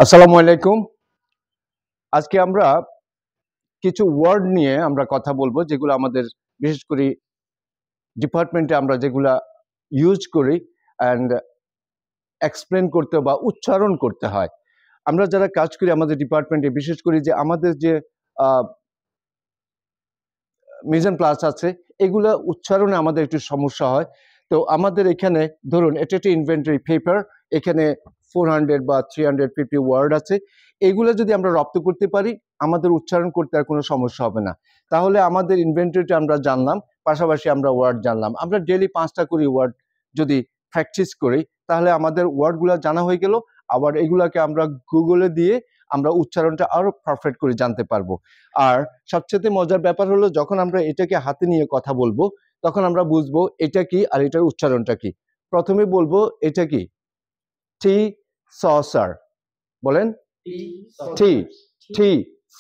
আসসালামু আলাইকুম। আজকে আমরা কিছু ওয়ার্ড নিয়ে আমরা কথা বলবো যেগুলো আমাদের বিশেষ করে ডিপার্টমেন্টে আমরা যেগুলা ইউজ করি অ্যান্ড এক্সপ্লেন করতে বা উচ্চারণ করতে হয়। আমরা যারা কাজ করি আমাদের ডিপার্টমেন্টে বিশেষ করে যে আমাদের যে মিজান প্লাস আছে এগুলা উচ্চারণে আমাদের একটু সমস্যা হয়। তো আমাদের এখানে ধরুন এটা একটা ইনভেন্টরি পেপার, এখানে 400 বা 350 ওয়ার্ড আছে। এগুলো যদি আমরা রপ্ত করতে পারি আমাদের উচ্চারণ করতে আর কোনো সমস্যা হবে না। তাহলে আমাদের ইনভেন্টরিটা আমরা জানলাম, পাশাপাশি আমরা ওয়ার্ড জানলাম। আমরা ডেইলি 5টা করে ওয়ার্ড যদি প্র্যাকটিস করি তাহলে আমাদের ওয়ার্ডগুলো জানা হয়ে গেল। আবার এগুলাকে আমরা গুগলে দিয়ে আমরা উচ্চারণটা আরো পারফেক্ট করে জানতে পারবো। আর সবচেয়ে মজার ব্যাপার হলো যখন আমরা এটাকে হাতে নিয়ে কথা বলবো তখন আমরা বুঝবো এটা কি আর এটার উচ্চারণটা কি। প্রথমে বলবো এটা কি, টি সসার, বলেন টি টি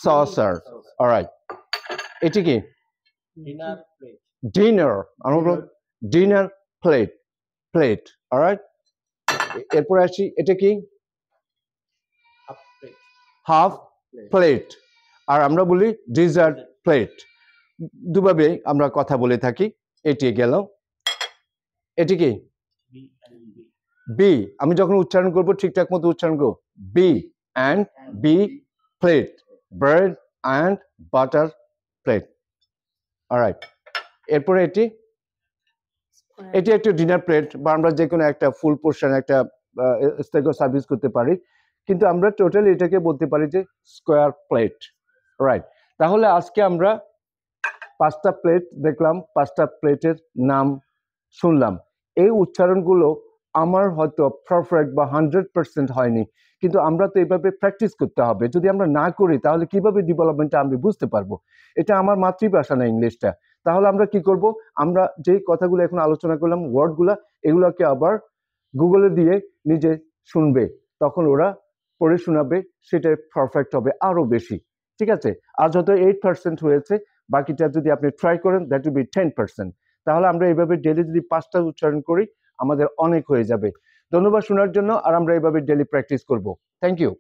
সসার। অলরাইট, এটি কি ডিনার, আমরা বলবো ডিনার প্লেট, প্লেট। অলরাইট, এরপর আসি এটা কি হাফ প্লেট, আর আমরা বলি ডিজার্ট প্লেট। দুভাবে আমরা কথা বলে থাকি। এটি গেল, এটি কি বি। আমি যখন উচ্চারণ করব ঠিকঠাক মতো উচ্চারণ করব, B and B plate, bread and butter plate. Alright, এরপরে এটি এটি একটা ডিনার প্লেট বা আমরা যে কোনো একটা ফুল পোর্শন একটা স্টেগো সার্ভিস করতে পারি, কিন্তু আমরা টোটালি এটাকে বলতে পারি যে স্কোয়ার প্লেট। রাইট, তাহলে আজকে আমরা 5টা প্লেট দেখলাম, 5টা প্লেটের নাম শুনলাম। এই উচ্চারণগুলো আমার হয়তো পারফেক্ট বা 100% হয়নি, কিন্তু আমরা তো এইভাবে প্র্যাকটিস করতে হবে। যদি আমরা না করি তাহলে কিভাবে ডেভেলপমেন্টটা আমি বুঝতে পারবো? এটা আমার মাতৃভাষা না ইংলিশটা। তাহলে আমরা কি করব? আমরা যে কথাগুলো এখন আলোচনা করলাম ওয়ার্ডগুলা, এগুলোকে আবার গুগলে দিয়ে নিজে শুনবে, তখন ওরা পড়ে শোনাবে, সেটা পারফেক্ট হবে আরো বেশি। ঠিক আছে? আজ হয়তো 8% হয়েছে, বাকিটা যদি আপনি ট্রাই করেন দ্যাট উইল বি 10%। তাহলে আমরা এইভাবে ডেলি যদি 5টা উচ্চারণ করি আমাদের অনেক হয়ে যাবে। ধন্যবাদ শোনার জন্য। আর আমরা এইভাবে ডেলি প্র্যাকটিস করব। Thank you.